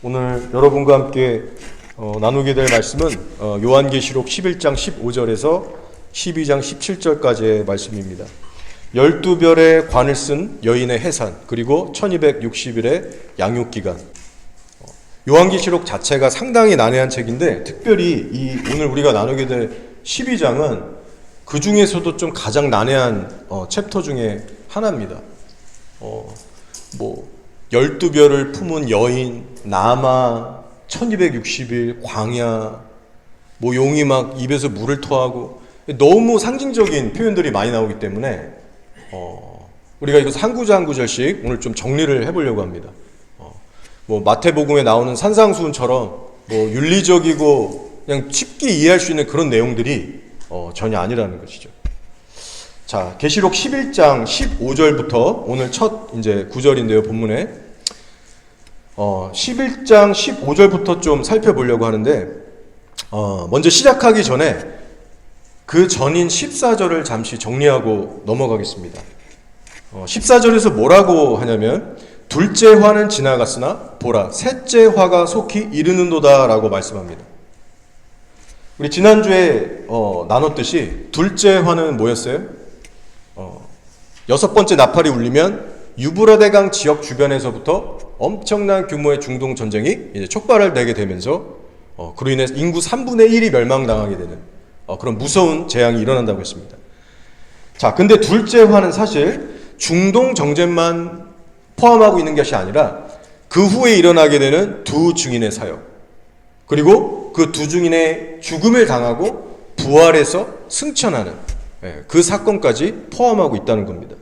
오늘 여러분과 함께 나누게 될 말씀은 요한계시록 11장 15절에서 12장 17절까지의 말씀입니다. 12별의 관을 쓴 여인의 해산, 그리고 1260일의 양육기간. 요한계시록 자체가 상당히 난해한 책인데, 특별히 오늘 우리가 나누게 될 12장은 그 중에서도 좀 가장 난해한 챕터 중에 하나입니다. 12별을 품은 여인, 남아, 1260일, 광야, 용이 막 입에서 물을 토하고, 너무 상징적인 표현들이 많이 나오기 때문에 우리가 이것을 한 구절 한 구절씩 오늘 좀 정리를 해보려고 합니다. 마태복음에 나오는 산상수훈처럼 윤리적이고 그냥 쉽게 이해할 수 있는 그런 내용들이 전혀 아니라는 것이죠. 자, 계시록 11장 15절부터 오늘 첫 이제 구절인데요, 본문에 11장 15절부터 좀 살펴보려고 하는데, 먼저 시작하기 전에 그 전인 14절을 잠시 정리하고 넘어가겠습니다. 14절에서 뭐라고 하냐면, 둘째 화는 지나갔으나 보라, 셋째 화가 속히 이르는도다 라고 말씀합니다. 우리 지난주에 나눴듯이 둘째 화는 뭐였어요? 여섯 번째 나팔이 울리면 유브라데강 지역 주변에서부터 엄청난 규모의 중동 전쟁이 이제 촉발을 내게 되면서 그로 인해 인구 3분의 1이 멸망당하게 되는 그런 무서운 재앙이 일어난다고 했습니다. 자, 근데 둘째 화는 사실 중동 정쟁만 포함하고 있는 것이 아니라 그 후에 일어나게 되는 두 증인의 사역, 그리고 그 두 증인의 죽음을 당하고 부활해서 승천하는 그 사건까지 포함하고 있다는 겁니다.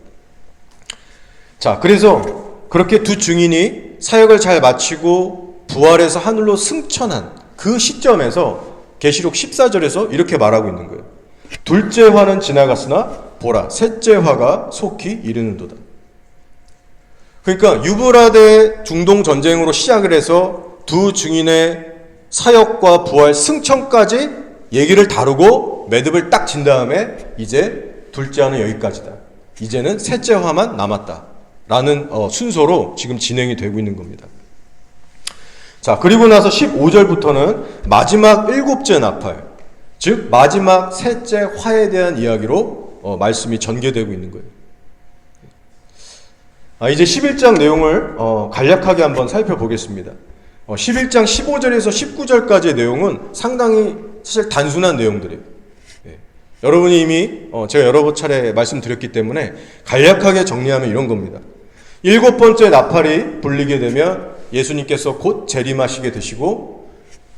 자, 그래서 그렇게 두 증인이 사역을 잘 마치고 부활해서 하늘로 승천한 그 시점에서 계시록 14절에서 이렇게 말하고 있는 거예요. 둘째 화는 지나갔으나 보라, 셋째 화가 속히 이르는도다. 그러니까 유브라데 중동 전쟁으로 시작을 해서 두 증인의 사역과 부활, 승천까지 얘기를 다루고 매듭을 딱 진 다음에 이제 둘째 화는 여기까지다, 이제는 셋째 화만 남았다 라는 순서로 지금 진행이 되고 있는 겁니다. 자, 그리고 나서 15절부터는 마지막 일곱째 나팔, 즉 마지막 셋째 화에 대한 이야기로 말씀이 전개되고 있는 거예요. 이제 11장 내용을 간략하게 한번 살펴보겠습니다. 11장 15절에서 19절까지의 내용은 상당히 사실 단순한 내용들이에요. 여러분이 이미 제가 여러 차례 말씀드렸기 때문에 간략하게 정리하면 이런 겁니다. 일곱 번째 나팔이 불리게 되면 예수님께서 곧 재림하시게 되시고,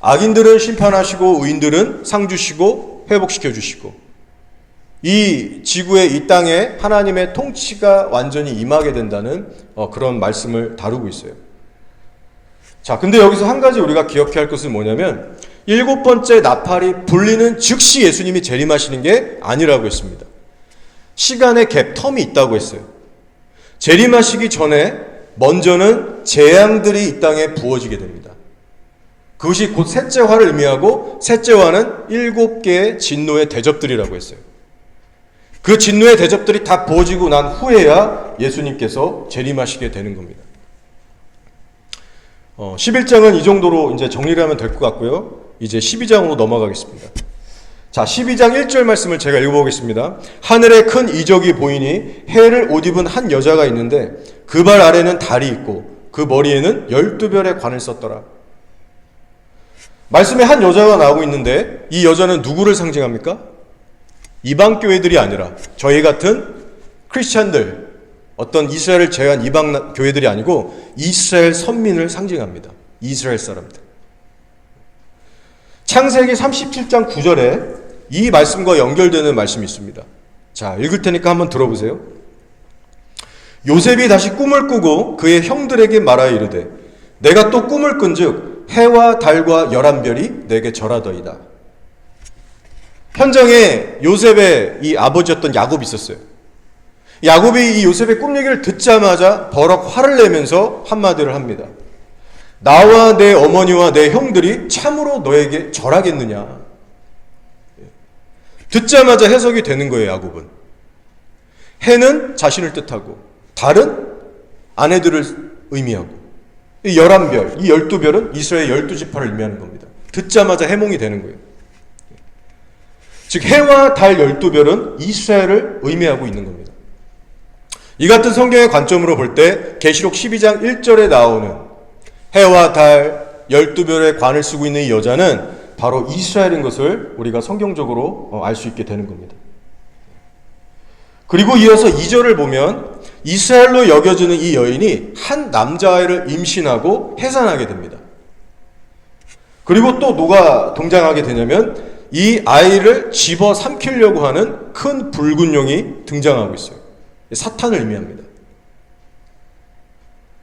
악인들은 심판하시고 의인들은 상 주시고 회복시켜 주시고, 이 지구에, 이 땅에 하나님의 통치가 완전히 임하게 된다는 그런 말씀을 다루고 있어요. 자, 근데 여기서 한 가지 우리가 기억해야 할 것은 뭐냐면, 일곱 번째 나팔이 불리는 즉시 예수님이 재림하시는 게 아니라고 했습니다. 시간의 갭, 텀이 있다고 했어요. 재림하시기 전에 먼저는 재앙들이 이 땅에 부어지게 됩니다. 그것이 곧 셋째 화를 의미하고, 셋째 화는 7개의 진노의 대접들이라고 했어요. 그 진노의 대접들이 다 부어지고 난 후에야 예수님께서 재림하시게 되는 겁니다. 11장은 이 정도로 이제 정리를 하면 될 것 같고요. 이제 12장으로 넘어가겠습니다. 자, 12장 1절 말씀을 제가 읽어보겠습니다. 하늘에 큰 이적이 보이니 해를 옷 입은 한 여자가 있는데 그 발 아래는 달이 있고 그 머리에는 12별의 관을 썼더라. 말씀에 한 여자가 나오고 있는데 이 여자는 누구를 상징합니까? 이방 교회들이 아니라 저희 같은 크리스찬들, 어떤 이스라엘을 제외한 이방 교회들이 아니고 이스라엘 선민을 상징합니다. 이스라엘 사람들. 창세기 37장 9절에 이 말씀과 연결되는 말씀이 있습니다. 자, 읽을 테니까 한번 들어보세요. 요셉이 다시 꿈을 꾸고 그의 형들에게 말하여 이르되 내가 또 꿈을 꾼즉 해와 달과 11별이 내게 절하더이다. 현장에 요셉의 이 아버지였던 야곱이 있었어요. 야곱이 이 요셉의 꿈 얘기를 듣자마자 버럭 화를 내면서 한마디를 합니다. 나와 내 어머니와 내 형들이 참으로 너에게 절하겠느냐. 듣자마자 해석이 되는 거예요, 야곱은. 해는 자신을 뜻하고 달은 아내들을 의미하고 이 11별, 이 12별은 이스라엘 12지파를 의미하는 겁니다. 듣자마자 해몽이 되는 거예요. 즉 해와 달 12별은 이스라엘을 의미하고 있는 겁니다. 이 같은 성경의 관점으로 볼 때 계시록 12장 1절에 나오는 해와 달 12별의 관을 쓰고 있는 이 여자는 바로 이스라엘인 것을 우리가 성경적으로 알 수 있게 되는 겁니다. 그리고 이어서 2절을 보면 이스라엘로 여겨지는 이 여인이 한 남자아이를 임신하고 해산하게 됩니다. 그리고 또 누가 등장하게 되냐면 이 아이를 집어 삼키려고 하는 큰 붉은 용이 등장하고 있어요. 사탄을 의미합니다.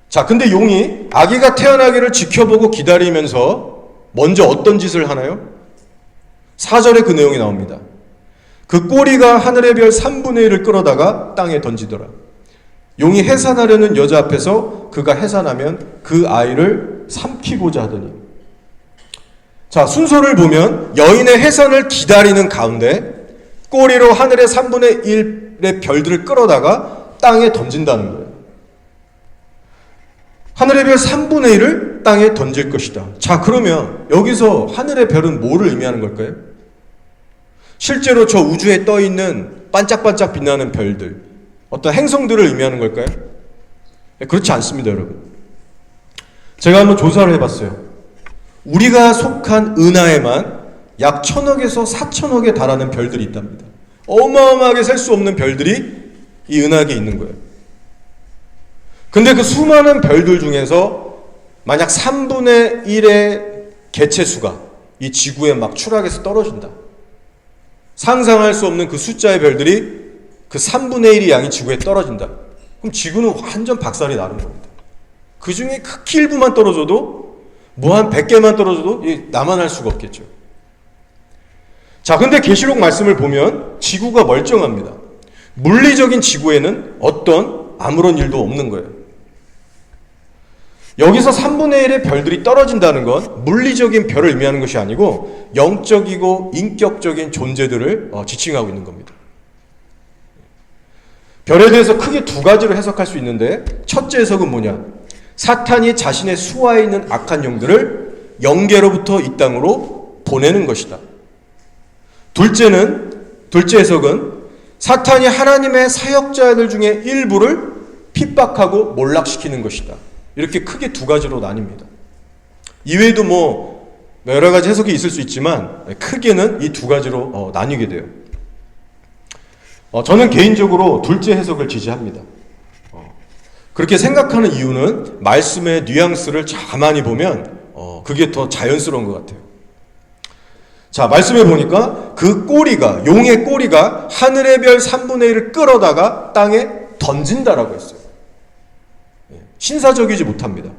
자, 근데 용이 아기가 태어나기를 지켜보고 기다리면서 먼저 어떤 짓을 하나요? 4절에 그 내용이 나옵니다. 그 꼬리가 하늘의 별 3분의 1을 끌어다가 땅에 던지더라. 용이 해산하려는 여자 앞에서 그가 해산하면 그 아이를 삼키고자 하더니. 자, 순서를 보면 여인의 해산을 기다리는 가운데 꼬리로 하늘의 3분의 1의 별들을 끌어다가 땅에 던진다는 거예요. 하늘의 별 3분의 1을 땅에 던질 것이다. 자, 그러면 여기서 하늘의 별은 뭐를 의미하는 걸까요? 실제로 저 우주에 떠 있는 반짝반짝 빛나는 별들, 어떤 행성들을 의미하는 걸까요? 그렇지 않습니다, 여러분. 제가 한번 조사를 해봤어요. 우리가 속한 은하에만 약 1000억에서 4000억에 달하는 별들이 있답니다. 어마어마하게 셀 수 없는 별들이 이 은하계에 있는 거예요. 근데 그 수많은 별들 중에서 만약 3분의 1의 개체수가 이 지구에 막 추락해서 떨어진다. 상상할 수 없는 그 숫자의 별들이 그 3분의 1의 양이 지구에 떨어진다. 그럼 지구는 완전 박살이 나는 겁니다. 그 중에 극히 일부만 떨어져도 뭐 한 100개만 떨어져도 남아날 수가 없겠죠. 자, 근데 계시록 말씀을 보면 지구가 멀쩡합니다. 물리적인 지구에는 아무런 일도 없는 거예요. 여기서 3분의 1의 별들이 떨어진다는 건 물리적인 별을 의미하는 것이 아니고 영적이고 인격적인 존재들을 지칭하고 있는 겁니다. 별에 대해서 크게 두 가지로 해석할 수 있는데, 첫째 해석은 뭐냐? 사탄이 자신의 수하에 있는 악한 영들을 영계로부터 이 땅으로 보내는 것이다. 둘째 해석은 사탄이 하나님의 사역자들 중에 일부를 핍박하고 몰락시키는 것이다. 이렇게 크게 두 가지로 나뉩니다. 이외에도 여러 가지 해석이 있을 수 있지만 크게는 이 두 가지로 나뉘게 돼요. 저는 개인적으로 둘째 해석을 지지합니다. 그렇게 생각하는 이유는 말씀의 뉘앙스를 가만히 보면 그게 더 자연스러운 것 같아요. 자, 말씀해 보니까 그 용의 꼬리가 하늘의 별 3분의 1을 끌어다가 땅에 던진다라고 했어요. 신사적이지 못합니다.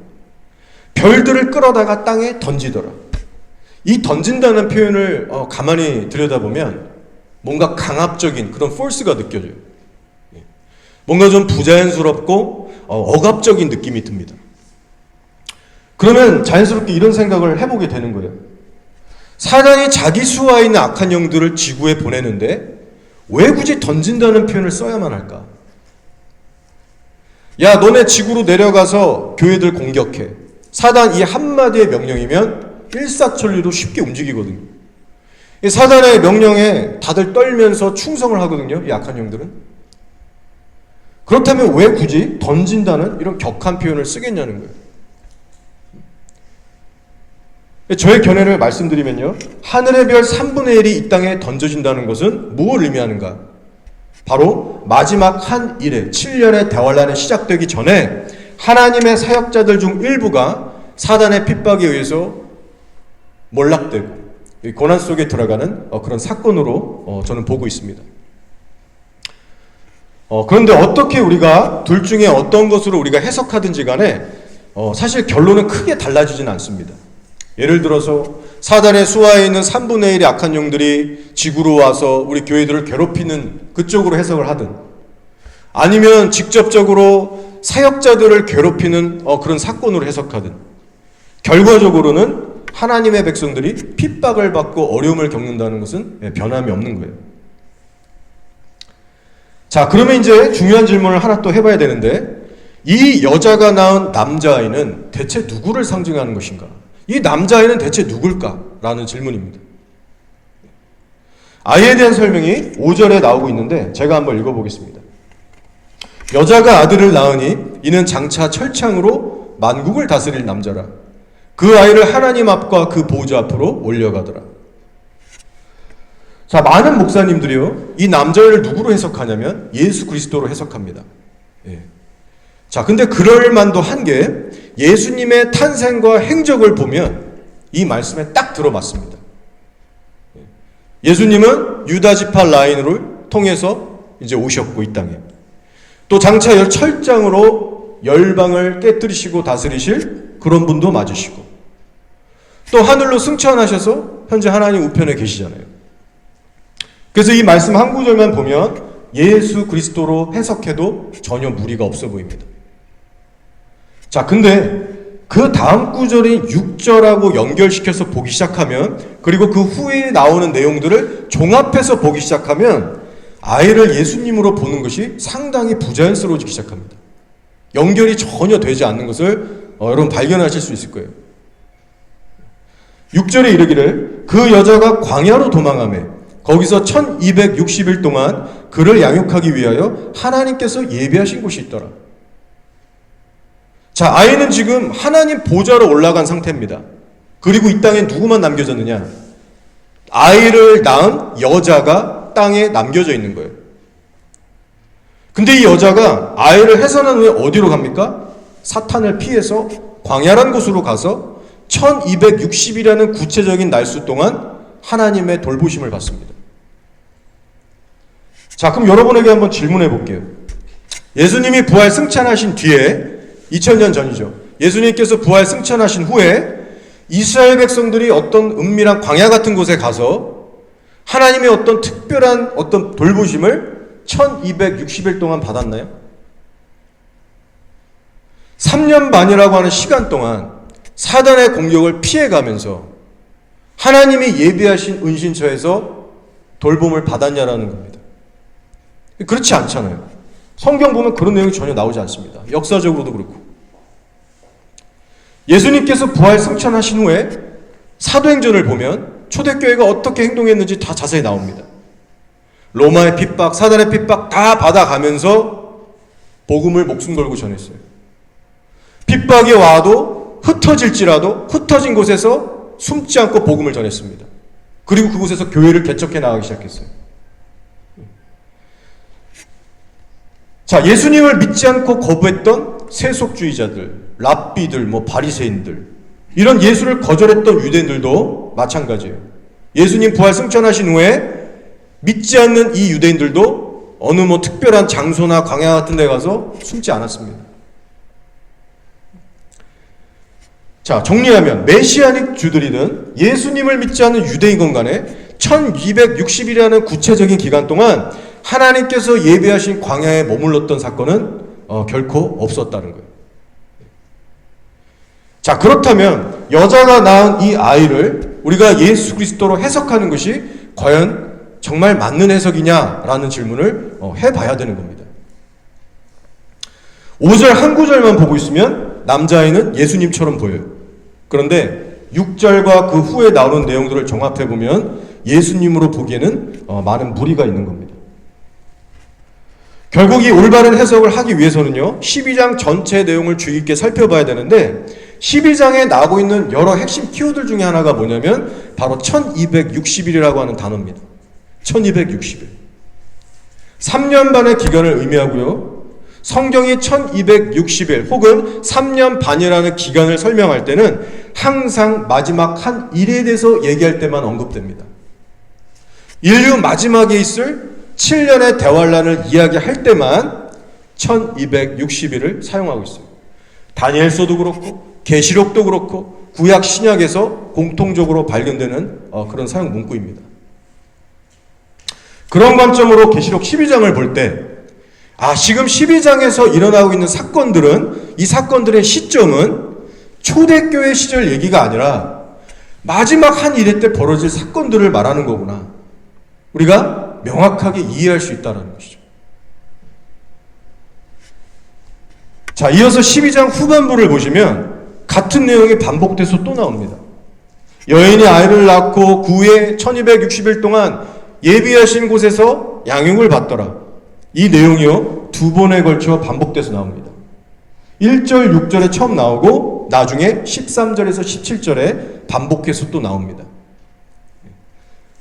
별들을 끌어다가 땅에 던지더라. 이 던진다는 표현을 가만히 들여다보면 뭔가 강압적인 그런 포스가 느껴져요. 뭔가 좀 부자연스럽고 억압적인 느낌이 듭니다. 그러면 자연스럽게 이런 생각을 해보게 되는 거예요. 사단이 자기 수하에 있는 악한 영들을 지구에 보내는데 왜 굳이 던진다는 표현을 써야만 할까? 야, 너네 지구로 내려가서 교회들 공격해. 사단 이 한마디의 명령이면 일사천리로 쉽게 움직이거든요. 이 사단의 명령에 다들 떨면서 충성을 하거든요, 이 악한 영들은. 그렇다면 왜 굳이 던진다는 이런 격한 표현을 쓰겠냐는 거예요. 저의 견해를 말씀드리면요, 하늘의 별 3분의 1이 이 땅에 던져진다는 것은 무엇을 의미하는가? 바로 마지막 한 일에 7년의 대환란이 시작되기 전에 하나님의 사역자들 중 일부가 사단의 핍박에 의해서 몰락되고 고난 속에 들어가는 그런 사건으로 저는 보고 있습니다. 그런데 어떻게 우리가 둘 중에 어떤 것으로 우리가 해석하든지 간에 사실 결론은 크게 달라지진 않습니다. 예를 들어서 사단의 수하에 있는 3분의 1의 악한 영들이 지구로 와서 우리 교회들을 괴롭히는 그쪽으로 해석을 하든, 아니면 직접적으로 사역자들을 괴롭히는 그런 사건으로 해석하든, 결과적으로는 하나님의 백성들이 핍박을 받고 어려움을 겪는다는 것은 변함이 없는 거예요. 자, 그러면 이제 중요한 질문을 하나 또 해봐야 되는데, 이 여자가 낳은 남자아이는 대체 누구를 상징하는 것인가? 이 남자아이는 대체 누굴까? 라는 질문입니다. 아이에 대한 설명이 5절에 나오고 있는데 제가 한번 읽어보겠습니다. 여자가 아들을 낳으니 이는 장차 철창으로 만국을 다스릴 남자라. 그 아이를 하나님 앞과 그 보좌 앞으로 올려가더라. 자, 많은 목사님들이요, 이 남자아이를 누구로 해석하냐면 예수 그리스도로 해석합니다. 예. 자, 근데 그럴 만도 한 게 예수님의 탄생과 행적을 보면 이 말씀에 딱 들어맞습니다. 예수님은 유다 지파 라인을 통해서 이제 오셨고 이 땅에 또 장차 철장으로 열방을 깨뜨리시고 다스리실 그런 분도 맞으시고 또 하늘로 승천하셔서 현재 하나님 우편에 계시잖아요. 그래서 이 말씀 한 구절만 보면 예수 그리스도로 해석해도 전혀 무리가 없어 보입니다. 자, 근데 그 다음 구절인 6절하고 연결시켜서 보기 시작하면, 그리고 그 후에 나오는 내용들을 종합해서 보기 시작하면 아이를 예수님으로 보는 것이 상당히 부자연스러워지기 시작합니다. 연결이 전혀 되지 않는 것을 여러분 발견하실 수 있을 거예요. 6절에 이르기를 그 여자가 광야로 도망하매 거기서 1260일 동안 그를 양육하기 위하여 하나님께서 예비하신 곳이 있더라. 자, 아이는 지금 하나님 보좌로 올라간 상태입니다. 그리고 이 땅에 누구만 남겨졌느냐? 아이를 낳은 여자가 땅에 남겨져 있는 거예요. 근데 이 여자가 아이를 해산한 후에 어디로 갑니까? 사탄을 피해서 광야란 곳으로 가서 1260이라는 구체적인 날수 동안 하나님의 돌보심을 받습니다. 자, 그럼 여러분에게 한번 질문해 볼게요. 예수님이 부활 승천하신 뒤에 2000년 전이죠. 예수님께서 부활 승천하신 후에 이스라엘 백성들이 어떤 은밀한 광야 같은 곳에 가서 하나님의 어떤 특별한 어떤 돌보심을 1260일 동안 받았나요? 3년 반이라고 하는 시간 동안 사단의 공격을 피해가면서 하나님이 예비하신 은신처에서 돌봄을 받았냐라는 겁니다. 그렇지 않잖아요. 성경 보면 그런 내용이 전혀 나오지 않습니다. 역사적으로도 그렇고. 예수님께서 부활 승천하신 후에 사도행전을 보면 초대교회가 어떻게 행동했는지 다 자세히 나옵니다. 로마의 핍박, 사단의 핍박 다 받아가면서 복음을 목숨 걸고 전했어요. 핍박이 와도 흩어질지라도 흩어진 곳에서 숨지 않고 복음을 전했습니다. 그리고 그곳에서 교회를 개척해 나가기 시작했어요. 자, 예수님을 믿지 않고 거부했던 세속주의자들, 랍비들, 바리새인들, 이런 예수를 거절했던 유대인들도 마찬가지예요. 예수님 부활 승천하신 후에 믿지 않는 이 유대인들도 어느 특별한 장소나 광야 같은 데 가서 숨지 않았습니다. 자, 정리하면 메시아닉 주들이든 예수님을 믿지 않는 유대인건 간에 1260이라는 구체적인 기간 동안 하나님께서 예비하신 광야에 머물렀던 사건은 결코 없었다는 거예요. 자, 그렇다면 여자가 낳은 이 아이를 우리가 예수 그리스도로 해석하는 것이 과연 정말 맞는 해석이냐라는 질문을 해봐야 되는 겁니다. 5절 한 구절만 보고 있으면 남자아이는 예수님처럼 보여요. 그런데 6절과 그 후에 나오는 내용들을 종합해보면 예수님으로 보기에는 많은 무리가 있는 겁니다. 결국 이 올바른 해석을 하기 위해서는요, 12장 전체 내용을 주의 깊게 살펴봐야 되는데 12장에 나오고 있는 여러 핵심 키워드 중에 하나가 뭐냐면 바로 1260일이라고 하는 단어입니다. 1260일. 3년 반의 기간을 의미하고요. 성경이 1260일 혹은 3년 반이라는 기간을 설명할 때는 항상 마지막 한 일에 대해서 얘기할 때만 언급됩니다. 인류 마지막에 있을 7년의 대환란을 이야기할 때만 1260일을 사용하고 있어요. 다니엘서도 그렇고 계시록도 그렇고 구약 신약에서 공통적으로 발견되는 그런 사용 문구입니다. 그런 관점으로 계시록 12장을 볼 때 지금 12장에서 일어나고 있는 사건들은 이 사건들의 시점은 초대교회 시절 얘기가 아니라 마지막 한 일회 때 벌어질 사건들을 말하는 거구나. 우리가 명확하게 이해할 수 있다는 것이죠. 자, 이어서 12장 후반부를 보시면 같은 내용이 반복돼서 또 나옵니다. 여인이 아이를 낳고 그 후에 1260일 동안 예비하신 곳에서 양육을 받더라. 이 내용이요, 두 번에 걸쳐 반복돼서 나옵니다. 1절, 6절에 처음 나오고 나중에 13절에서 17절에 반복해서 또 나옵니다.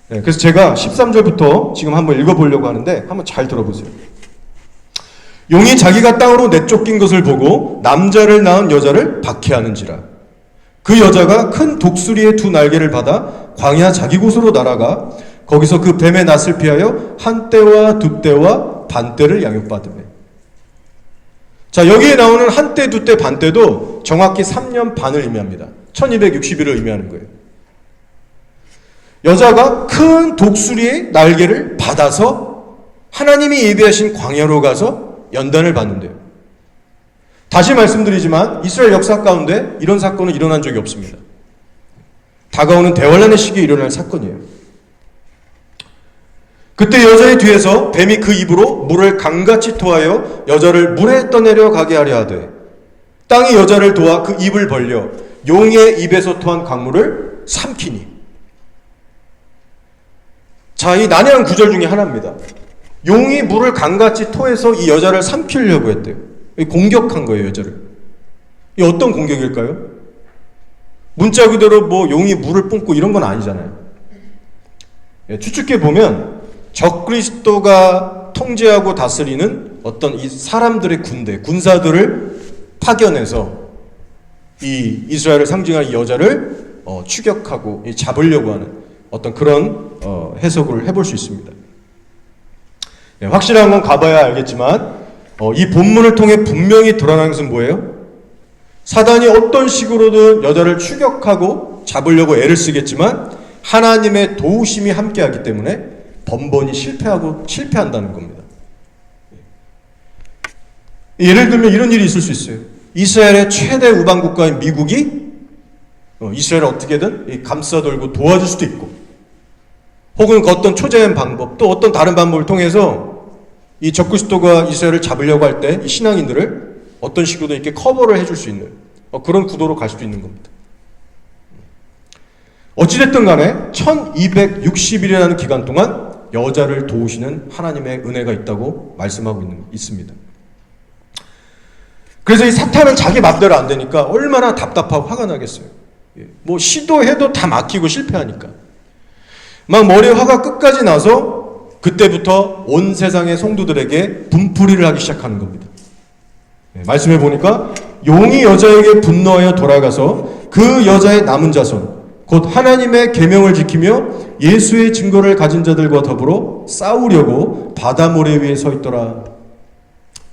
그래서 제가 13절부터 지금 한번 읽어보려고 하는데 한번 잘 들어보세요. 용이 자기가 땅으로 내쫓긴 것을 보고 남자를 낳은 여자를 박해하는지라. 그 여자가 큰 독수리의 두 날개를 받아 광야 자기 곳으로 날아가 거기서 그 뱀의 낯을 피하여 한 때와 두 때와 반 때를 양육받으며. 자, 여기에 나오는 한 때, 두 때, 반 때도 정확히 3년 반을 의미합니다. 1260일을 의미하는 거예요. 여자가 큰 독수리의 날개를 받아서 하나님이 예비하신 광야로 가서 연단을 받는데요. 다시 말씀드리지만 이스라엘 역사 가운데 이런 사건은 일어난 적이 없습니다. 다가오는 대환란의 시기에 일어날 사건이에요. 그때 여자의 뒤에서 뱀이 그 입으로 물을 강같이 토하여 여자를 물에 떠내려 가게 하려 하되 땅이 여자를 도와 그 입을 벌려 용의 입에서 토한 강물을 삼키니. 자, 이 난해한 구절 중에 하나입니다. 용이 물을 강같이 토해서 이 여자를 삼키려고 했대요. 공격한 거예요, 여자를. 이 어떤 공격일까요? 문자 그대로 뭐 용이 물을 뿜고 이런 건 아니잖아요. 추측해 보면 적그리스도가 통제하고 다스리는 어떤 이 사람들의 군대, 군사들을 파견해서 이 이스라엘을 상징하는 이 여자를 추격하고 잡으려고 하는 어떤 그런 해석을 해볼 수 있습니다. 확실한 건 가봐야 알겠지만 이 본문을 통해 분명히 드러나는 것은 뭐예요? 사단이 어떤 식으로든 여자를 추격하고 잡으려고 애를 쓰겠지만 하나님의 도우심이 함께하기 때문에 번번이 실패한다는 겁니다. 예를 들면 이런 일이 있을 수 있어요. 이스라엘의 최대 우방 국가인 미국이 이스라엘을 어떻게든 감싸돌고 도와줄 수도 있고, 혹은 그 어떤 초자연 방법, 또 어떤 다른 방법을 통해서 이 적그리스도가 이스라엘을 잡으려고 할 때 이 신앙인들을 어떤 식으로든 이렇게 커버를 해줄 수 있는 그런 구도로 갈 수도 있는 겁니다. 어찌됐든 간에 1260일이라는 기간 동안 여자를 도우시는 하나님의 은혜가 있다고 말씀하고 있습니다. 그래서 이 사탄은 자기 맘대로 안 되니까 얼마나 답답하고 화가 나겠어요. 뭐 시도해도 다 막히고 실패하니까 막 머리에 화가 끝까지 나서 그때부터 온 세상의 성도들에게 분풀이를 하기 시작하는 겁니다. 말씀해 보니까 용이 여자에게 분노하여 돌아가서 그 여자의 남은 자손 곧 하나님의 계명을 지키며 예수의 증거를 가진 자들과 더불어 싸우려고 바다 모래 위에 서 있더라.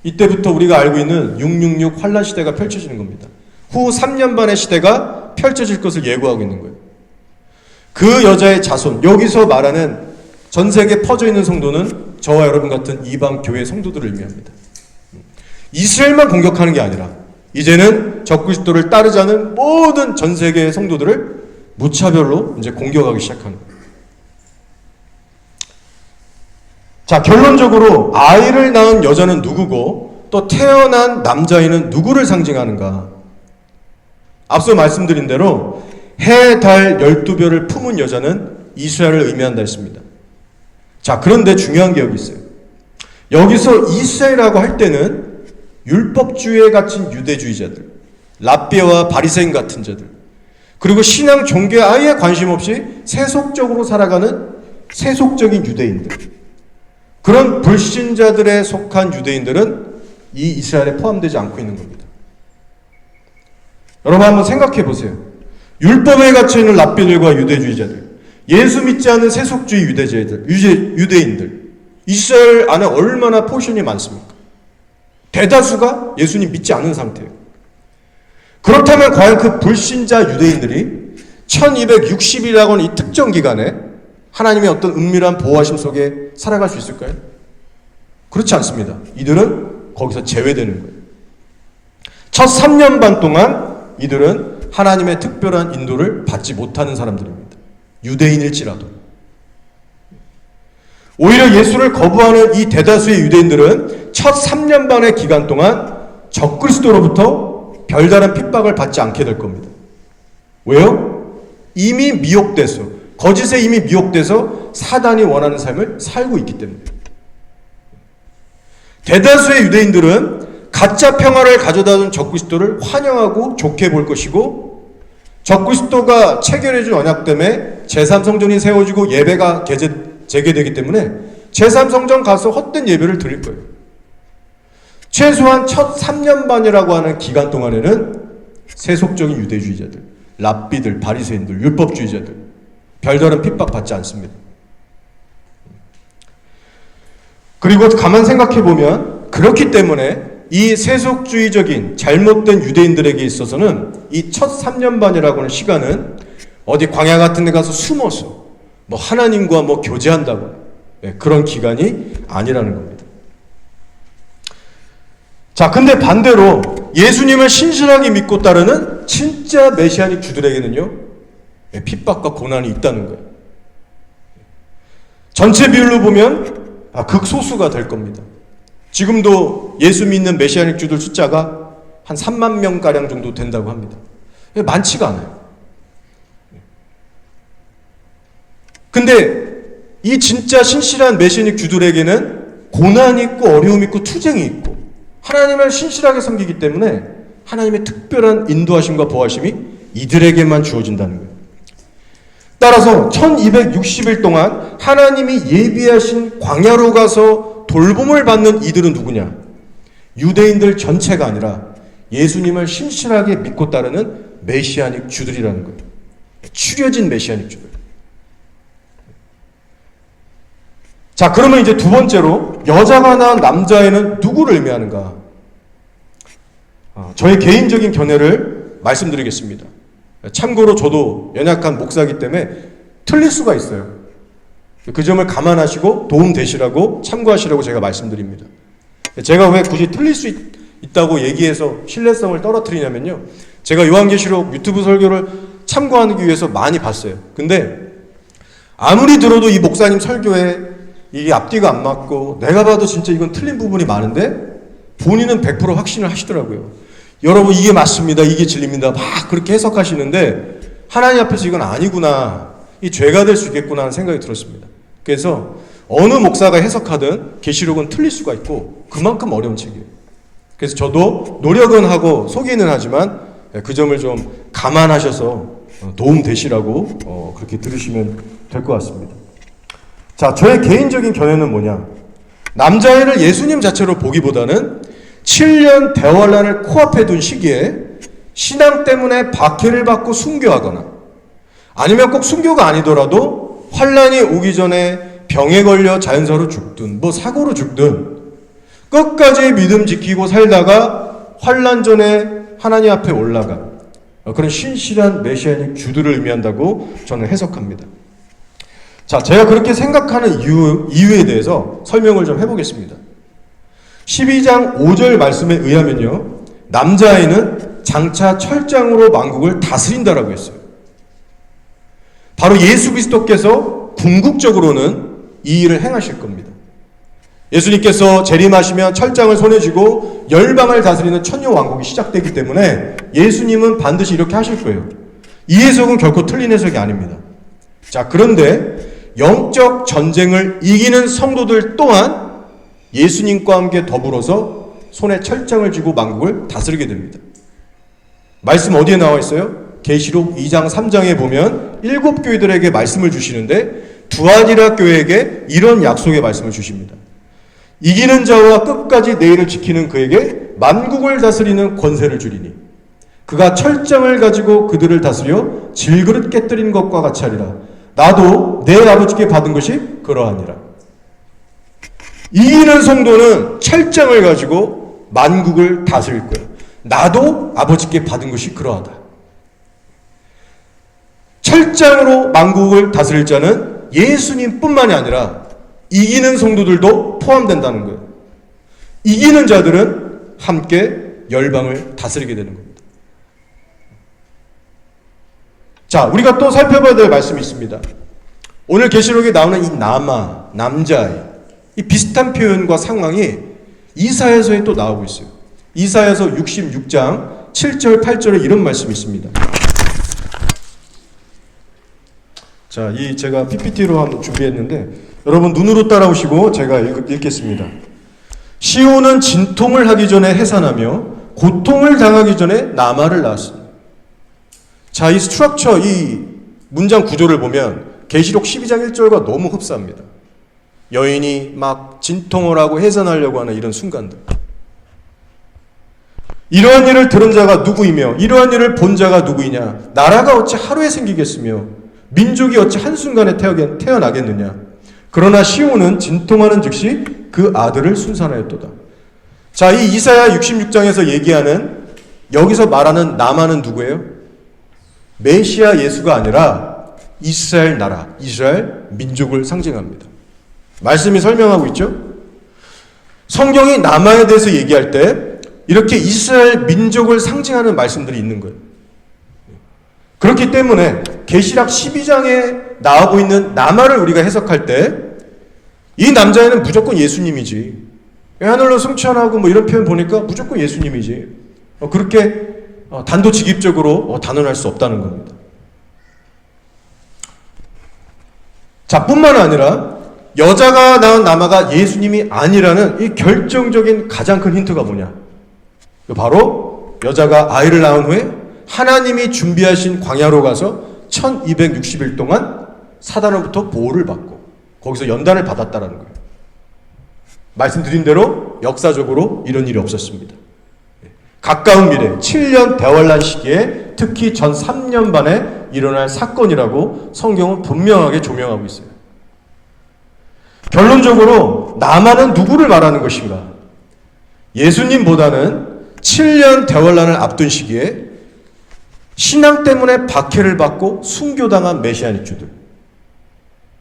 이때부터 우리가 알고 있는 666 환란 시대가 펼쳐지는 겁니다. 후 3년 반의 시대가 펼쳐질 것을 예고하고 있는 거예요. 그 여자의 자손, 여기서 말하는 전 세계에 퍼져 있는 성도는 저와 여러분 같은 이방 교회 성도들을 의미합니다. 이스라엘만 공격하는 게 아니라 이제는 적그리스도를 따르지 않은 모든 전 세계의 성도들을 무차별로 이제 공격하기 시작하는 거예요. 자, 결론적으로 아이를 낳은 여자는 누구고 또 태어난 남자아이는 누구를 상징하는가? 앞서 말씀드린 대로 해, 달, 12별을 품은 여자는 이스라엘을 의미한다 했습니다. 자, 그런데 중요한 게 여기 있어요. 여기서 이스라엘이라고 할 때는 율법주의에 갇힌 유대주의자들, 랍비와 바리새인 같은 자들, 그리고 신앙 종교에 아예 관심 없이 세속적으로 살아가는 세속적인 유대인들, 그런 불신자들에 속한 유대인들은 이 이스라엘에 포함되지 않고 있는 겁니다. 여러분 한번 생각해 보세요. 율법에 갇혀 있는 랍비들과 유대주의자들, 예수 믿지 않는 세속주의 유대인들, 이스라엘 안에 얼마나 포션이 많습니까? 대다수가 예수님 믿지 않는 상태예요. 그렇다면 과연 그 불신자 유대인들이 1260일이라고 하는 이 특정 기간에 하나님의 어떤 은밀한 보호하심 속에 살아갈 수 있을까요? 그렇지 않습니다. 이들은 거기서 제외되는 거예요. 첫 3년 반 동안 이들은 하나님의 특별한 인도를 받지 못하는 사람들입니다. 유대인일지라도. 오히려 예수를 거부하는 이 대다수의 유대인들은 첫 3년 반의 기간 동안 적그리스도로부터 별다른 핍박을 받지 않게 될 겁니다. 왜요? 이미 미혹돼서, 거짓에 이미 미혹돼서 사단이 원하는 삶을 살고 있기 때문에. 대다수의 유대인들은 가짜 평화를 가져다준 적그리스도를 환영하고 좋게 볼 것이고, 적그리스도가 체결해준 언약 때문에 제3성전이 세워지고 예배가 재개되기 때문에 제3성전 가서 헛된 예배를 드릴 거예요. 최소한 첫 3년반이라고 하는 기간 동안에는 세속적인 유대주의자들, 랍비들, 바리새인들, 율법주의자들 별다른 핍박받지 않습니다. 그리고 가만 생각해보면 그렇기 때문에 이 세속주의적인 잘못된 유대인들에게 있어서는 이 첫 3년반이라고 하는 시간은 어디 광야 같은 데 가서 숨어서 뭐 하나님과 뭐 교제한다고 그런 기간이 아니라는 겁니다. 자, 근데 반대로 예수님을 신실하게 믿고 따르는 진짜 메시아닉 주들에게는요, 핍박과 고난이 있다는 거예요. 전체 비율로 보면 극소수가 될 겁니다. 지금도 예수 믿는 메시아닉 주들 숫자가 한 3만 명가량 정도 된다고 합니다. 많지가 않아요. 근데 이 진짜 신실한 메시아닉 주들에게는 고난이 있고 어려움이 있고 투쟁이 있고 하나님을 신실하게 섬기기 때문에 하나님의 특별한 인도하심과 보호하심이 이들에게만 주어진다는 거예요. 따라서 1260일 동안 하나님이 예비하신 광야로 가서 돌봄을 받는 이들은 누구냐? 유대인들 전체가 아니라 예수님을 신실하게 믿고 따르는 메시아닉 주들이라는 거예요. 추려진 메시아닉 주들. 자, 그러면 이제 두 번째로 여자가 낳은 남자애는 누구를 의미하는가? 저의 개인적인 견해를 말씀드리겠습니다. 참고로 저도 연약한 목사이기 때문에 틀릴 수가 있어요. 그 점을 감안하시고 도움되시라고 참고하시라고 제가 말씀드립니다. 제가 왜 굳이 틀릴 수 있다고 얘기해서 신뢰성을 떨어뜨리냐면요, 제가 요한계시록 유튜브 설교를 참고하기 위해서 많이 봤어요. 근데 아무리 들어도 이 목사님 설교에 이게 앞뒤가 안 맞고 내가 봐도 진짜 이건 틀린 부분이 많은데 본인은 100% 확신을 하시더라고요. 여러분, 이게 맞습니다, 이게 진리입니다, 막 그렇게 해석하시는데 하나님 앞에서 이건 아니구나, 이 죄가 될 수 있겠구나 하는 생각이 들었습니다. 그래서 어느 목사가 해석하든 계시록은 틀릴 수가 있고 그만큼 어려운 책이에요. 그래서 저도 노력은 하고 소개는 하지만 그 점을 좀 감안하셔서 도움 되시라고 그렇게 들으시면 될 것 같습니다. 자, 저의 개인적인 견해는 뭐냐? 남자애를 예수님 자체로 보기보다는 7년 대환란을 코앞에 둔 시기에 신앙 때문에 박해를 받고 순교하거나 아니면 꼭 순교가 아니더라도 환란이 오기 전에 병에 걸려 자연사로 죽든 뭐 사고로 죽든 끝까지 믿음 지키고 살다가 환란 전에 하나님 앞에 올라가 그런 신실한 메시아닉 주들을 의미한다고 저는 해석합니다. 자, 제가 그렇게 생각하는 이유에 대해서 설명을 좀 해보겠습니다. 12장 5절 말씀에 의하면요, 남자아이는 장차 철장으로 만국을 다스린다라고 했어요. 바로 예수 그리스도께서 궁극적으로는 이 일을 행하실 겁니다. 예수님께서 재림하시면 철장을 손에 쥐고 열방을 다스리는 천년왕국이 시작되기 때문에 예수님은 반드시 이렇게 하실 거예요. 이 해석은 결코 틀린 해석이 아닙니다. 자, 그런데 영적 전쟁을 이기는 성도들 또한 예수님과 함께 더불어서 손에 철장을 쥐고 만국을 다스리게 됩니다. 말씀 어디에 나와 있어요? 계시록 2장 3장에 보면 7교회들에게 말씀을 주시는데 두아디라 교회에게 이런 약속의 말씀을 주십니다. 이기는 자와 끝까지 내일을 지키는 그에게 만국을 다스리는 권세를 주리니 그가 철장을 가지고 그들을 다스려 질그릇 깨뜨린 것과 같이 하리라. 나도 내 아버지께 받은 것이 그러하니라. 이기는 성도는 철장을 가지고 만국을 다스릴 거예요. 나도 아버지께 받은 것이 그러하다. 철장으로 만국을 다스릴 자는 예수님뿐만이 아니라 이기는 성도들도 포함된다는 거예요. 이기는 자들은 함께 열방을 다스리게 되는 겁니다. 자, 우리가 또 살펴봐야 될 말씀이 있습니다. 오늘 계시록에 나오는 이 남아, 남자아이, 이 비슷한 표현과 상황이 이사야서에 또 나오고 있어요. 이사야서 66장 7절 8절에 이런 말씀이 있습니다. 자, 제가 PPT로 한번 준비했는데 여러분 눈으로 따라오시고 제가 읽겠습니다. 시온은 진통을 하기 전에 해산하며 고통을 당하기 전에 나마를 낳았습니다. 자, 이 스트럭처, 이 문장 구조를 보면 계시록 12장 1절과 너무 흡사합니다. 여인이 막 진통을 하고 해산하려고 하는 이런 순간들. 이러한 일을 들은 자가 누구이며 이러한 일을 본 자가 누구이냐? 나라가 어찌 하루에 생기겠으며 민족이 어찌 한순간에 태어나겠느냐? 그러나 시온은 진통하는 즉시 그 아들을 순산하였도다. 자, 이 이사야 66장에서 얘기하는 여기서 말하는 나만은 누구예요? 메시아 예수가 아니라 이스라엘 나라, 이스라엘 민족을 상징합니다. 말씀이 설명하고 있죠? 성경이 남아에 대해서 얘기할 때 이렇게 이스라엘 민족을 상징하는 말씀들이 있는 거예요. 그렇기 때문에 계시록 12장에 나오고 있는 남아를 우리가 해석할 때 이 남자애는 무조건 예수님이지. 하늘로 승천하고 뭐 이런 표현 보니까 무조건 예수님이지. 그렇게 단도직입적으로 단언할 수 없다는 겁니다. 자, 뿐만 아니라 여자가 낳은 남아가 예수님이 아니라는 이 결정적인 가장 큰 힌트가 뭐냐? 바로 여자가 아이를 낳은 후에 하나님이 준비하신 광야로 가서 1260일 동안 사단으로부터 보호를 받고 거기서 연단을 받았다라는 거예요. 말씀드린 대로 역사적으로 이런 일이 없었습니다. 가까운 미래 7년 대환란 시기에 특히 전 3년 반에 일어날 사건이라고 성경은 분명하게 조명하고 있어요. 결론적으로 남아는 누구를 말하는 것인가? 예수님보다는 7년 대환란을 앞둔 시기에 신앙 때문에 박해를 받고 순교당한 메시아닉주들,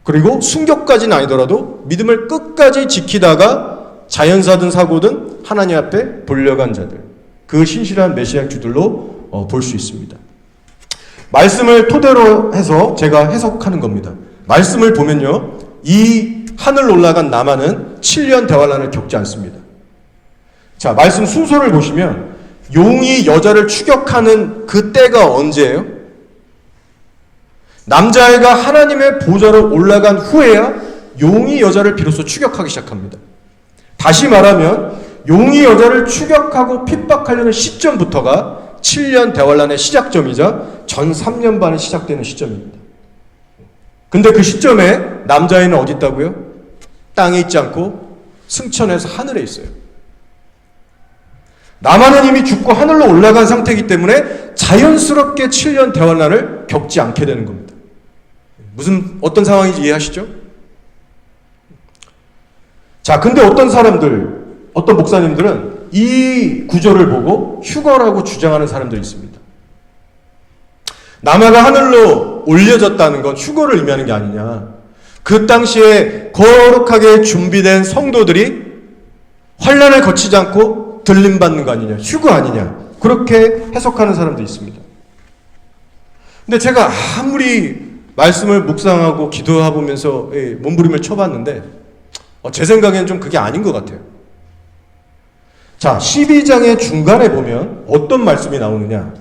그리고 순교까지는 아니더라도 믿음을 끝까지 지키다가 자연사든 사고든 하나님 앞에 불려간 자들, 그 신실한 메시아닉주들로 볼 수 있습니다. 말씀을 토대로 해서 제가 해석하는 겁니다. 말씀을 보면요, 이 하늘 올라간 남아는 7년 대환란을 겪지 않습니다. 자, 말씀 순서를 보시면 용이 여자를 추격하는 그 때가 언제예요? 남자애가 하나님의 보좌로 올라간 후에야 용이 여자를 비로소 추격하기 시작합니다. 다시 말하면 용이 여자를 추격하고 핍박하려는 시점부터가 7년 대환란의 시작점이자 전 3년 반에 시작되는 시점입니다. 근데 그 시점에 남자애는 어디 있다고요? 땅에 있지 않고 승천해서 하늘에 있어요. 남아는 이미 죽고 하늘로 올라간 상태이기 때문에 자연스럽게 7년 대환란을 겪지 않게 되는 겁니다. 어떤 상황인지 이해하시죠? 자, 근데 어떤 목사님들은 이 구조를 보고 휴거라고 주장하는 사람들이 있습니다. 남아가 하늘로 올려졌다는 건 휴거를 의미하는 게 아니냐. 그 당시에 거룩하게 준비된 성도들이 환난을 거치지 않고 들림받는 거 아니냐, 휴거 아니냐, 그렇게 해석하는 사람도 있습니다. 근데 제가 아무리 말씀을 묵상하고 기도해보면서 몸부림을 쳐봤는데 제 생각에는 좀 그게 아닌 것 같아요. 자, 12장의 중간에 보면 어떤 말씀이 나오느냐.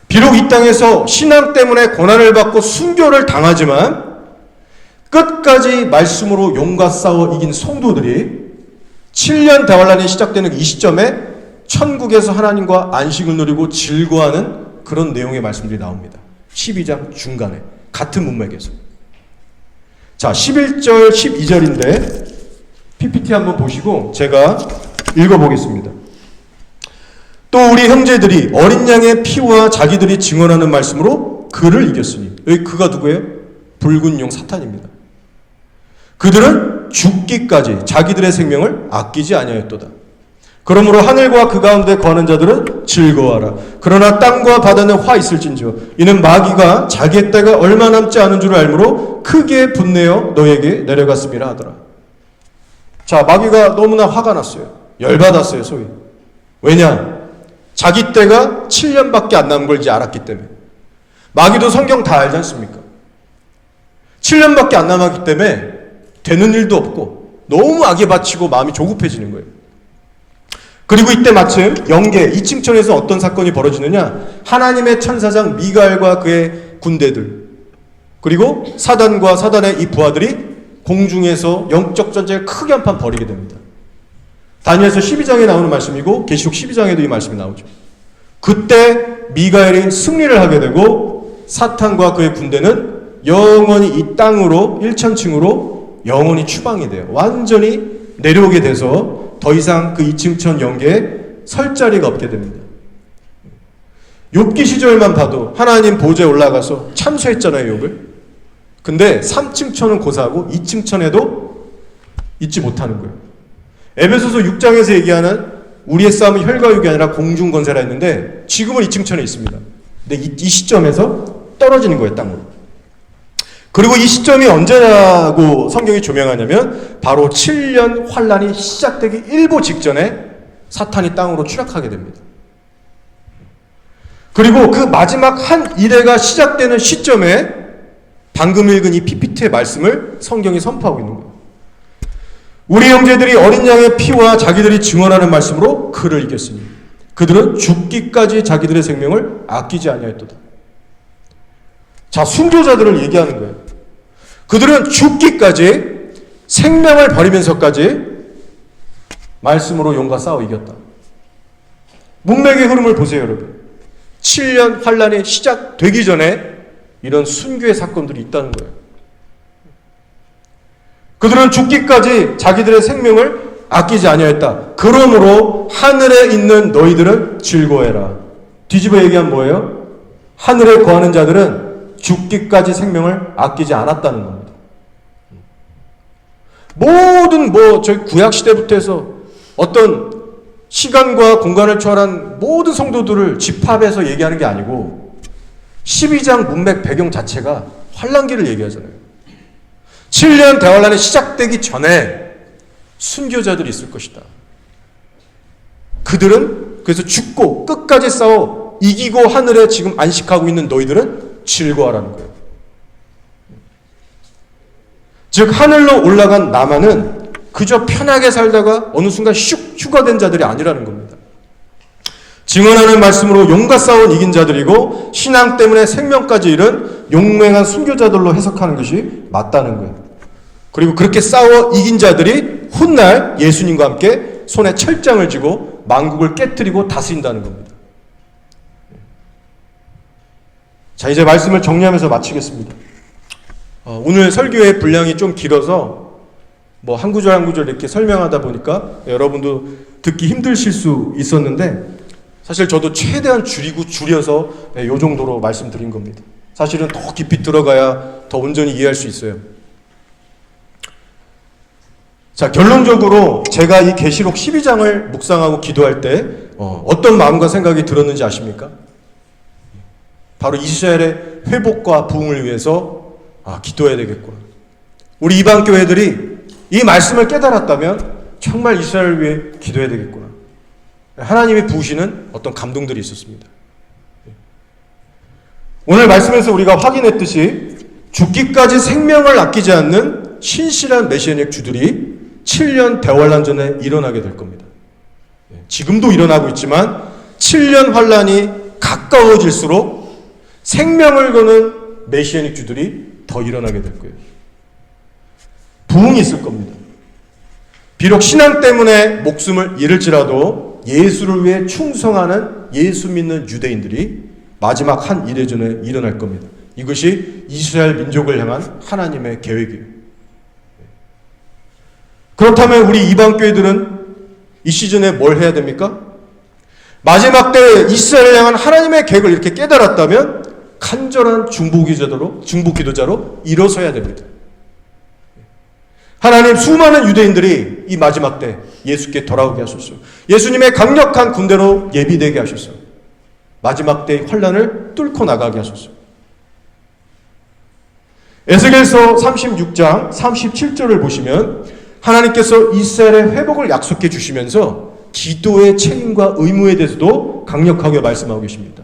비록 이 땅에서 신앙 때문에 고난을 받고 순교를 당하지만 끝까지 말씀으로 용과 싸워 이긴 성도들이 7년 대환란이 시작되는 이 시점에 천국에서 하나님과 안식을 누리고 즐거워하는 그런 내용의 말씀들이 나옵니다. 12장 중간에 같은 문맥에서. 자, 11절 12절인데 PPT 한번 보시고 제가 읽어보겠습니다. 또 우리 형제들이 어린 양의 피와 자기들이 증언하는 말씀으로 그를 이겼으니, 여기 그가 누구예요? 붉은 용 사탄입니다. 그들은 죽기까지 자기들의 생명을 아끼지 아니하였도다. 그러므로 하늘과 그 가운데 거하는 자들은 즐거워하라. 그러나 땅과 바다는 화 있을진저 이는 마귀가 자기의 때가 얼마 남지 않은 줄 알므로 크게 분내어 너에게 내려갔음이라 하더라. 자, 마귀가 너무나 화가 났어요. 열받았어요, 소위. 왜냐? 자기 때가 7년밖에 안 남은 걸 이제 알았기 때문에. 마귀도 성경 다 알지 않습니까? 7년밖에 안 남았기 때문에 되는 일도 없고 너무 악에 바치고 마음이 조급해지는 거예요. 그리고 이때 마침 영계 이층천에서 어떤 사건이 벌어지느냐, 하나님의 천사장 미가엘과 그의 군대들, 그리고 사단과 사단의 이 부하들이 공중에서 영적 전쟁을 크게 한판 벌이게 됩니다. 다니엘서 12장에 나오는 말씀이고 계시록 12장에도 이 말씀이 나오죠. 그때 미가엘이 승리를 하게 되고 사탄과 그의 군대는 영원히 이 땅으로 1천층으로 영원히 추방이 돼요. 완전히 내려오게 돼서 더 이상 그 2층천 영계에 설 자리가 없게 됩니다. 욥기 시절만 봐도 하나님 보좌에 올라가서 참수했잖아요, 욥을. 근데 3층천은 고사하고 2층천에도 있지 못하는 거예요. 에베소서 6장에서 얘기하는 우리의 싸움은 혈과 육이 아니라 공중 권세라 했는데 지금은 2층천에 있습니다. 근데 이 시점에서 떨어지는 거예요, 땅으로. 그리고 이 시점이 언제라고 성경이 조명하냐면 바로 7년 환란이 시작되기 일보 직전에 사탄이 땅으로 추락하게 됩니다. 그리고 그 마지막 한 일회가 시작되는 시점에 방금 읽은 이 PPT의 말씀을 성경이 선포하고 있는 거예요. 우리 형제들이 어린 양의 피와 자기들이 증언하는 말씀으로 그를 이겼으니 그들은 죽기까지 자기들의 생명을 아끼지 아니하였도다. 자, 순교자들을 얘기하는 거예요. 그들은 죽기까지 생명을 버리면서까지 말씀으로 용과 싸워 이겼다. 문맥의 흐름을 보세요, 여러분. 7년 환란이 시작되기 전에 이런 순교의 사건들이 있다는 거예요. 그들은 죽기까지 자기들의 생명을 아끼지 아니하였다. 그러므로 하늘에 있는 너희들은 즐거워해라. 뒤집어 얘기하면 뭐예요? 하늘에 거하는 자들은 죽기까지 생명을 아끼지 않았다는 겁니다. 모든 저희 구약 시대부터 해서 어떤 시간과 공간을 초월한 모든 성도들을 집합해서 얘기하는 게 아니고 12장 문맥 배경 자체가 환란기를 얘기하잖아요. 7년 대환란이 시작되기 전에 순교자들이 있을 것이다. 그들은 그래서 죽고 끝까지 싸워 이기고 하늘에 지금 안식하고 있는 너희들은 즐거워하라는 거예요. 즉 하늘로 올라간 나만은 그저 편하게 살다가 어느 순간 휴가된 자들이 아니라는 겁니다. 증언하는 말씀으로 용과 싸운 이긴 자들이고 신앙 때문에 생명까지 잃은 용맹한 순교자들로 해석하는 것이 맞다는 거예요. 그리고 그렇게 싸워 이긴 자들이 훗날 예수님과 함께 손에 철장을 쥐고 만국을 깨트리고 다스린다는 겁니다. 자, 이제 말씀을 정리하면서 마치겠습니다. 오늘 설교의 분량이 좀 길어서 한 구절 한 구절 이렇게 설명하다 보니까 여러분도 듣기 힘드실 수 있었는데 사실 저도 최대한 줄여서 이 정도로 말씀드린 겁니다. 사실은 더 깊이 들어가야 더 온전히 이해할 수 있어요. 자, 결론적으로 제가 이 계시록 12장을 묵상하고 기도할 때 어떤 마음과 생각이 들었는지 아십니까? 바로 이스라엘의 회복과 부흥을 위해서 기도해야 되겠구나. 우리 이방 교회들이 이 말씀을 깨달았다면 정말 이스라엘을 위해 기도해야 되겠구나. 하나님이 부으시는 어떤 감동들이 있었습니다. 오늘 말씀에서 우리가 확인했듯이 죽기까지 생명을 아끼지 않는 신실한 메시아닉 주들이 7년 대환란 전에 일어나게 될 겁니다. 지금도 일어나고 있지만 7년 환란이 가까워질수록 생명을 거는 메시아닉 주들이 더 일어나게 될 거예요. 부흥이 있을 겁니다. 비록 신앙 때문에 목숨을 잃을지라도 예수를 위해 충성하는 예수 믿는 유대인들이 마지막 한 이래 전에 일어날 겁니다. 이것이 이스라엘 민족을 향한 하나님의 계획이에요. 그렇다면 우리 이방 교회들은 이 시즌에 뭘 해야 됩니까? 마지막 때 이스라엘을 향한 하나님의 계획을 이렇게 깨달았다면 간절한 중보 기도자로 일어서야 됩니다. 하나님, 수많은 유대인들이 이 마지막 때 예수께 돌아오게 하소서. 예수님의 강력한 군대로 예비되게 하소서. 마지막 때의 환란을 뚫고 나가게 하소서. 에스겔서 36장 37절을 보시면 하나님께서 이스라엘의 회복을 약속해 주시면서 기도의 책임과 의무에 대해서도 강력하게 말씀하고 계십니다.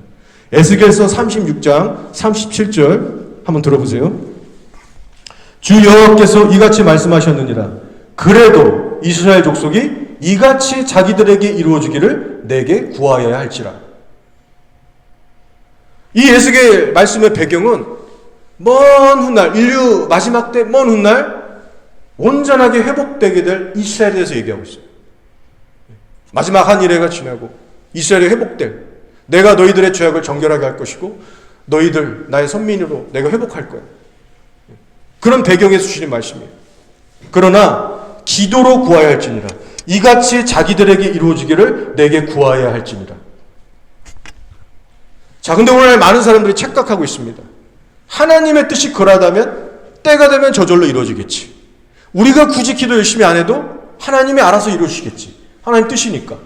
에스겔서 36장 37절 한번 들어보세요. 주 여호와께서 이같이 말씀하셨느니라. 그래도 이스라엘 족속이 이같이 자기들에게 이루어지기를 내게 구하여야 할지라. 이 에스겔 말씀의 배경은 먼 훗날, 인류 마지막 때 먼 훗날 온전하게 회복되게 될 이스라엘에 대해서 얘기하고 있어요. 마지막 한 이래가 지나고 이스라엘이 회복될, 내가 너희들의 죄악을 정결하게 할 것이고 너희들 나의 선민으로 내가 회복할 거야. 그런 배경에서 주시는 말씀이에요. 그러나 기도로 구하여야 할지니라. 이같이 자기들에게 이루어지기를 내게 구하여야 할지니라. 자, 근데 오늘날 많은 사람들이 착각하고 있습니다. 하나님의 뜻이 그러하다면 때가 되면 저절로 이루어지겠지. 우리가 굳이 기도 열심히 안 해도 하나님이 알아서 이루시겠지. 하나님 뜻이니까.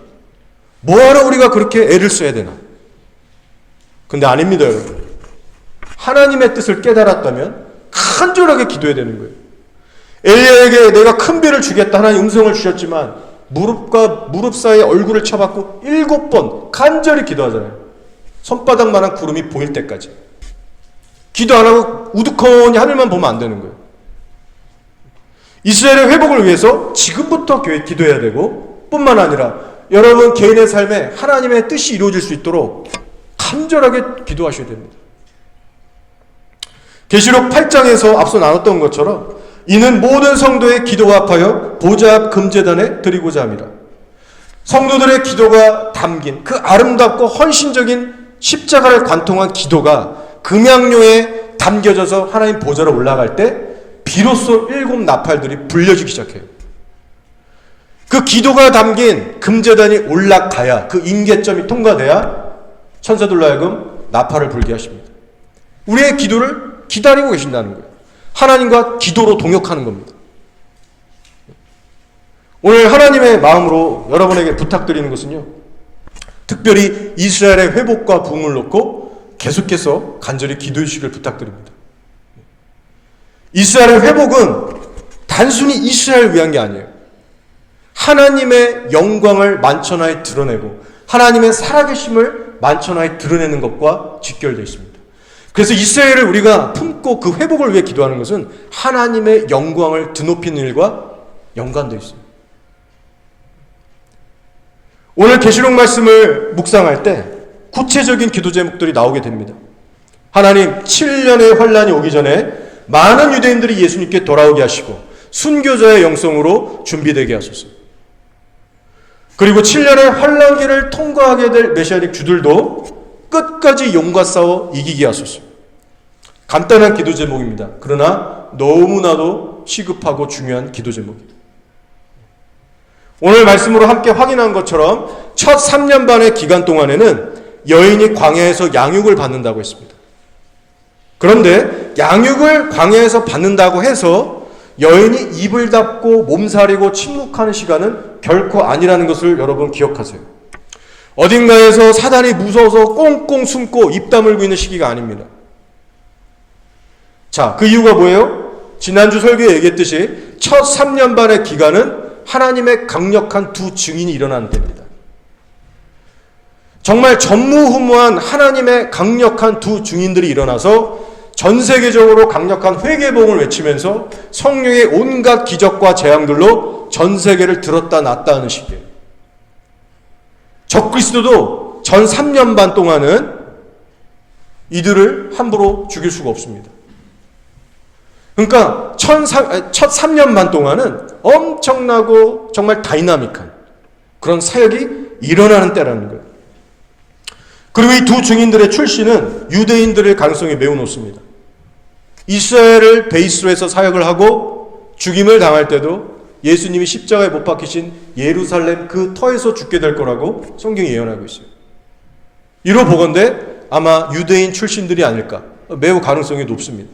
뭐하러 우리가 그렇게 애를 써야 되나? 근데 아닙니다, 여러분. 하나님의 뜻을 깨달았다면 간절하게 기도해야 되는 거예요. 엘리야에게 내가 큰 비를 주겠다. 하나님 음성을 주셨지만 무릎과 무릎 사이에 얼굴을 쳐박고 7번 간절히 기도하잖아요. 손바닥만한 구름이 보일 때까지. 기도 안 하고 우두커니 하늘만 보면 안 되는 거예요. 이스라엘의 회복을 위해서 지금부터 기도해야 되고, 뿐만 아니라 여러분 개인의 삶에 하나님의 뜻이 이루어질 수 있도록 간절하게 기도하셔야 됩니다. 계시록 8장에서 앞서 나눴던 것처럼 이는 모든 성도의 기도가 합하여 보좌 앞 금제단에 드리고자 함이라. 성도들의 기도가 담긴 그 아름답고 헌신적인 십자가를 관통한 기도가 금양료에 담겨져서 하나님 보좌로 올라갈 때 비로소 7 나팔들이 불려지기 시작해요. 그 기도가 담긴 금제단이 올라가야, 그 임계점이 통과돼야 천사들로 하여금 나팔을 불게 하십니다. 우리의 기도를 기다리고 계신다는 거예요. 하나님과 기도로 동역하는 겁니다. 오늘 하나님의 마음으로 여러분에게 부탁드리는 것은요, 특별히 이스라엘의 회복과 부흥을 놓고 계속해서 간절히 기도해 주시길 부탁드립니다. 이스라엘의 회복은 단순히 이스라엘을 위한 게 아니에요. 하나님의 영광을 만천하에 드러내고 하나님의 살아계심을 만천하에 드러내는 것과 직결되어 있습니다. 그래서 이스라엘을 우리가 품고 그 회복을 위해 기도하는 것은 하나님의 영광을 드높이는 일과 연관되어 있습니다. 오늘 계시록 말씀을 묵상할 때 구체적인 기도 제목들이 나오게 됩니다. 하나님, 7년의 환란이 오기 전에 많은 유대인들이 예수님께 돌아오게 하시고 순교자의 영성으로 준비되게 하소서. 그리고 7년의 환란기를 통과하게 될 메시아닉 주들도 끝까지 용과 싸워 이기게 하소서. 간단한 기도 제목입니다. 그러나 너무나도 시급하고 중요한 기도 제목입니다. 오늘 말씀으로 함께 확인한 것처럼 첫 3년 반의 기간 동안에는 여인이 광야에서 양육을 받는다고 했습니다. 그런데 양육을 광야에서 받는다고 해서 여인이 입을 닫고 몸살이고 침묵하는 시간은 결코 아니라는 것을 여러분 기억하세요. 어딘가에서 사단이 무서워서 꽁꽁 숨고 입 다물고 있는 시기가 아닙니다. 자, 그 이유가 뭐예요? 지난주 설교에 얘기했듯이 첫 3년 반의 기간은 하나님의 강력한 두 증인이 일어나는 때입니다. 정말 전무후무한 하나님의 강력한 두 증인들이 일어나서 전 세계적으로 강력한 회개복음을 외치면서 성령의 온갖 기적과 재앙들로 전 세계를 들었다 놨다 하는 시기예요. 적그리스도도 전 3년 반 동안은 이들을 함부로 죽일 수가 없습니다. 그러니까 첫 3년 반 동안은 엄청나고 정말 다이나믹한 그런 사역이 일어나는 때라는 거예요. 그리고 이 두 증인들의 출신은 유대인들의 가능성이 매우 높습니다. 이스라엘을 베이스로 해서 사역을 하고 죽임을 당할 때도 예수님이 십자가에 못 박히신 예루살렘 그 터에서 죽게 될 거라고 성경이 예언하고 있어요. 이로 보건대 아마 유대인 출신들이 아닐까, 매우 가능성이 높습니다.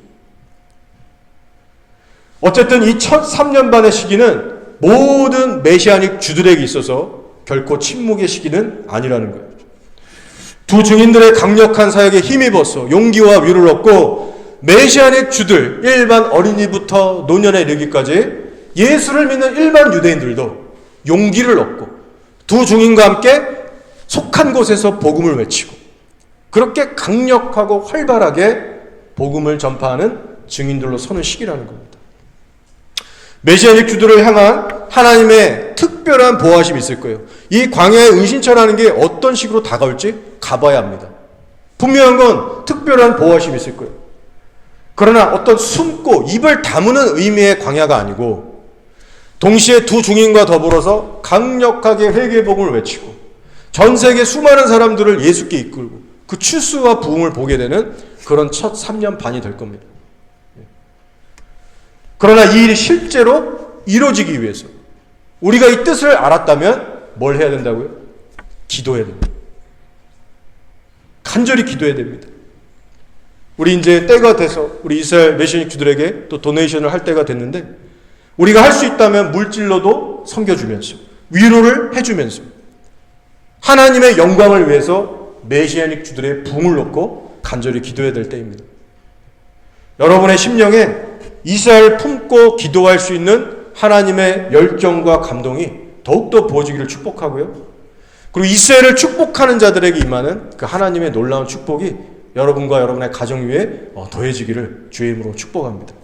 어쨌든 이 첫 3년 반의 시기는 모든 메시아닉 주들에게 있어서 결코 침묵의 시기는 아니라는 거예요. 두 증인들의 강력한 사역에 힘입어서 용기와 위로를 얻고 메시아닉 주들, 일반 어린이부터 노년에 이르기까지 예수를 믿는 일반 유대인들도 용기를 얻고 두 증인과 함께 속한 곳에서 복음을 외치고 그렇게 강력하고 활발하게 복음을 전파하는 증인들로 서는 시기라는 겁니다. 메시아닉 주들을 향한 하나님의 특별한 보호하심이 있을 거예요. 이 광야의 은신처라는 게 어떤 식으로 다가올지 가봐야 합니다. 분명한 건 특별한 보호하심이 있을 거예요. 그러나 어떤 숨고 입을 다무는 의미의 광야가 아니고 동시에 두 중인과 더불어서 강력하게 회개복음을 외치고 전 세계 수많은 사람들을 예수께 이끌고 그 출수와 부흥을 보게 되는 그런 첫 3년 반이 될 겁니다. 그러나 이 일이 실제로 이루어지기 위해서 우리가 이 뜻을 알았다면 뭘 해야 된다고요? 기도해야 됩니다. 간절히 기도해야 됩니다. 우리 이제 때가 돼서 우리 이스라엘 메시아닉 주들에게 또 도네이션을 할 때가 됐는데 우리가 할 수 있다면 물질로도 섬겨주면서 위로를 해주면서 하나님의 영광을 위해서 메시아닉 주들의 부흥을 놓고 간절히 기도해야 될 때입니다. 여러분의 심령에 이스라엘을 품고 기도할 수 있는 하나님의 열정과 감동이 더욱더 부어지기를 축복하고요. 그리고 이스라엘을 축복하는 자들에게 임하는 그 하나님의 놀라운 축복이 여러분과 여러분의 가정 위에 더해지기를 주의 이름으로 축복합니다.